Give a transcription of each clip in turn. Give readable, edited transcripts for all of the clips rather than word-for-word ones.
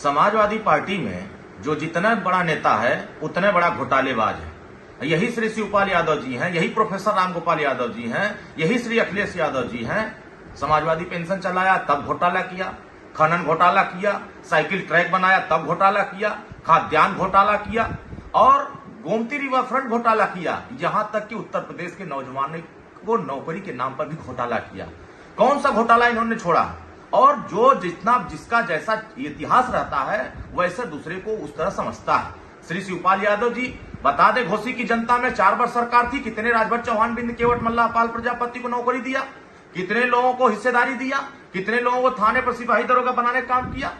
Samajwadi party में जो जितना बड़ा नेता है उतने बड़ा घोटालेबाज है। यही श्री शिवपाल यादव जी हैं, यही प्रोफेसर रामगोपाल यादव जी हैं, यही श्री अखिलेश यादव जी हैं। समाजवादी पेंशन चलाया तब घोटाला किया, खनन घोटाला किया, साइकिल ट्रैक बनाया तब घोटाला किया, खाद्यान्न घोटाला किया और गोमती रिवर फ्रंट घोटाला किया। यहां तक कि उत्तर प्रदेश के नौजवानों को नौकरी के नाम पर भी घोटाला किया। कौन सा घोटाला इन्होंने छोड़ा? और जो जिसका जैसा इतिहास रहता है वैसे दूसरे को उस तरह समझता है। श्री शिवपाल यादव जी बता दे, घोसी की जनता में 4 वर्ष सरकार थी, कितने राजभर चौहान, बिंद केवट, मल्लापाल प्रजापति को नौकरी दिया, कितने लोगों को हिस्सेदारी दिया, कितने लोगों को थाने पर सिपाही दरोगा बनाने का काम किया।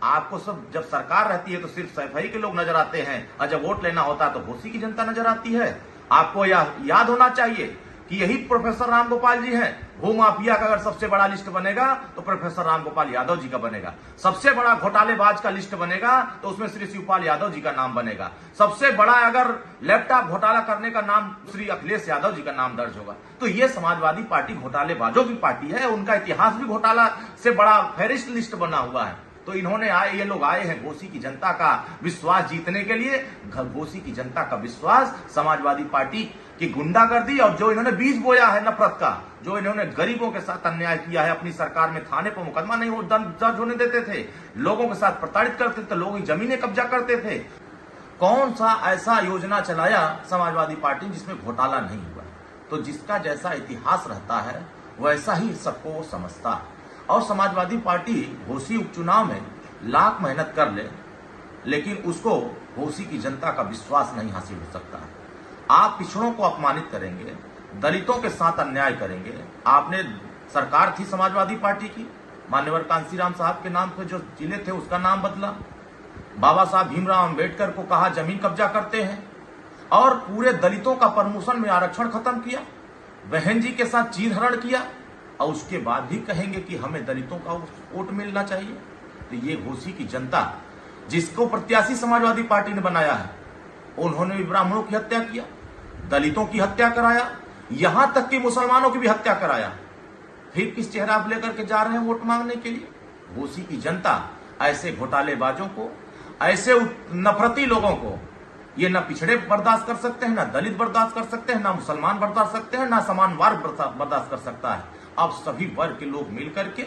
आपको सब जब सरकार रहती है तो सिर्फ सफाई के लोग नजर आते हैं और जब वोट लेना होता है तो घोसी की जनता नजर आती है। आपको यह याद होना चाहिए कि यही प्रोफेसर रामगोपाल जी हैं। भू माफिया का अगर सबसे बड़ा लिस्ट बनेगा तो प्रोफेसर रामगोपाल यादव जी का बनेगा। सबसे बड़ा घोटालेबाज का लिस्ट बनेगा तो उसमें श्री शिवपाल यादव जी का नाम बनेगा। सबसे बड़ा अगर लैपटॉप घोटाला करने का नाम श्री अखिलेश यादव जी का नाम दर्ज होगा। तो ये समाजवादी पार्टी घोटालेबाजों की पार्टी है। उनका इतिहास भी घोटाला से बड़ा फेरिस्ट लिस्ट बना हुआ है। तो ये लोग आए हैं घोसी की जनता का विश्वास जीतने के लिए। घोसी की जनता का विश्वास समाजवादी पार्टी की गुंडागर्दी और जो इन्होंने बीज बोया है नफरत का, जो इन्होंने गरीबों के साथ अन्याय किया है, अपनी सरकार में थाने पर मुकदमा नहीं दर्ज होने देते थे, लोगों के साथ प्रताड़ित करते थे, लोगों की जमीनें कब्जा करते थे। कौन सा ऐसा योजना चलाया समाजवादी पार्टी जिसमें घोटाला नहीं हुआ? तो जिसका जैसा इतिहास रहता है वैसा ही सबको वो समझता है। और समाजवादी पार्टी घोसी उपचुनाव में लाख मेहनत कर ले, लेकिन उसको घोसी की जनता का विश्वास नहीं हासिल हो सकता है। आप पिछड़ों को अपमानित करेंगे, दलितों के साथ अन्याय करेंगे। आपने सरकार थी समाजवादी पार्टी की, मान्यवर कांसीराम साहब के नाम पे जो जिले थे उसका नाम बदला, बाबा साहब भीमराव अंबेडकर को कहा जमीन कब्जा करते हैं और पूरे दलितों का प्रमोशन में आरक्षण खत्म किया, बहन जी के साथ चीरहरण किया और उसके बाद भी कहेंगे कि हमें दलितों का वोट मिलना चाहिए। तो ये घोसी की जनता जिसको प्रत्याशी समाजवादी पार्टी ने बनाया है, उन्होंने भी ब्राह्मणों की हत्या किया, दलितों की हत्या कराया, यहां तक कि मुसलमानों की भी हत्या कराया। फिर किस चेहरा आप लेकर के जा रहे हैं वोट मांगने के लिए? घोसी की जनता ऐसे घोटालेबाजों को, ऐसे नफरती लोगों को, ये ना पिछड़े बर्दाश्त कर सकते हैं, ना दलित बर्दाश्त कर सकते हैं, ना मुसलमान बर्दाश्त सकते हैं, ना समान वर्ग बर्दाश्त कर सकता है। अब सभी वर्ग के लोग मिलकर के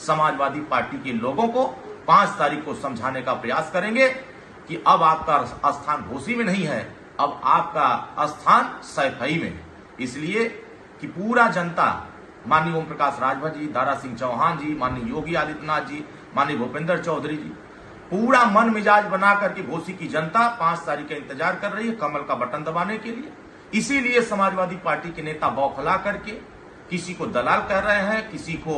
समाजवादी पार्टी के लोगों को 5 तारीख को समझाने का प्रयास करेंगे कि अब आपका स्थान घोसी में नहीं है, अब आपका स्थान सैफई में है। इसलिए कि पूरा जनता, माननीय ओम प्रकाश राजभर जी, दारा सिंह चौहान जी, माननीय योगी आदित्यनाथ जी, माननीय भूपेंद्र चौधरी जी, पूरा मन मिजाज बना करके घोसी की जनता 5 तारीख का इंतजार कर रही है कमल का बटन दबाने के लिए। इसीलिए समाजवादी पार्टी के नेता बौखला करके किसी को दलाल कह रहे हैं, किसी को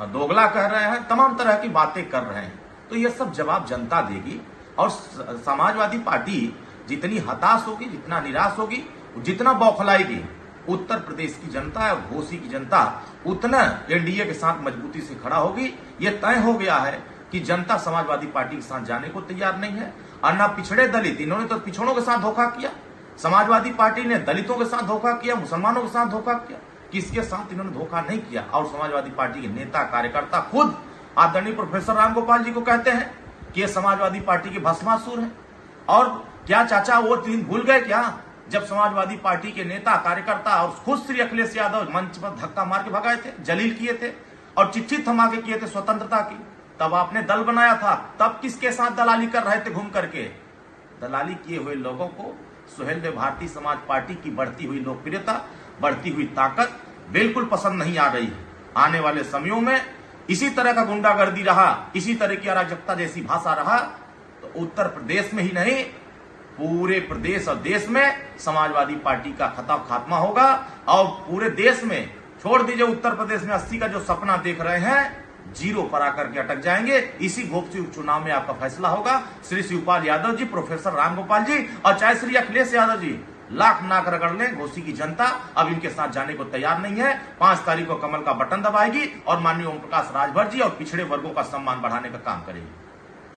दोगला कह रहे हैं, तमाम तरह की बातें कर रहे हैं। तो ये सब जवाब जनता देगी और समाजवादी पार्टी जितनी हताश होगी, जितना निराश होगी, जितना बौखलाएगी, उत्तर प्रदेश की जनता और घोसी की जनता उतना एनडीए के साथ मजबूती से खड़ा होगी। ये तय हो गया है कि जनता समाजवादी पार्टी के साथ जाने को तैयार नहीं है। और ना पिछड़े दलित, इन्होंने तो पिछड़ों के साथ धोखा किया, समाजवादी पार्टी ने दलितों के साथ धोखा किया, मुसलमानों के साथ धोखा किया, किसके साथ इन्होंने धोखा नहीं किया। और समाजवादी पार्टी के नेता कार्यकर्ता खुद आदरणीय प्रोफेसर रामगोपाल जी को कहते हैं कि ये समाजवादी पार्टी के भस्मासुर हैं। और क्या चाचा वो दिन भूल गए क्या जब समाजवादी पार्टी के नेता कार्यकर्ता और खुद श्री अखिलेश यादव मंच पर धक्का मार के भगाए थे, जलील किए थे और चिट्ठी थमा के किए थे स्वतंत्रता की? तब आपने दल बनाया था, तब किसके साथ दलाली कर रहे थे घूम करके? दलाली किए हुए लोगों को सुहेलदेव भारतीय समाज पार्टी की बढ़ती हुई लोकप्रियता, बढ़ती हुई ताकत बिल्कुल पसंद नहीं आ रही है। आने वाले समयों में इसी तरह का गुंडागर्दी रहा, इसी तरह की अराजकता जैसी भाषा रहा तो उत्तर प्रदेश में ही नहीं पूरे प्रदेश और देश में समाजवादी पार्टी का खात्मा होगा। और पूरे देश में, छोड़ दीजिए उत्तर प्रदेश में 80 का जो सपना देख रहे हैं, 0 पर आकर के अटक जाएंगे। इसी घोसी उपचुनाव में आपका फैसला होगा। श्री शिवपाल यादव जी, प्रोफेसर रामगोपाल जी और चाहे श्री अखिलेश यादव जी लाख नाक रगड़ लें, घोसी की जनता अब इनके साथ जाने को तैयार नहीं है। 5 तारीख को कमल का बटन दबाएगी और माननीय ओम प्रकाश राजभर जी और पिछड़े वर्गों का सम्मान बढ़ाने का काम करेगी।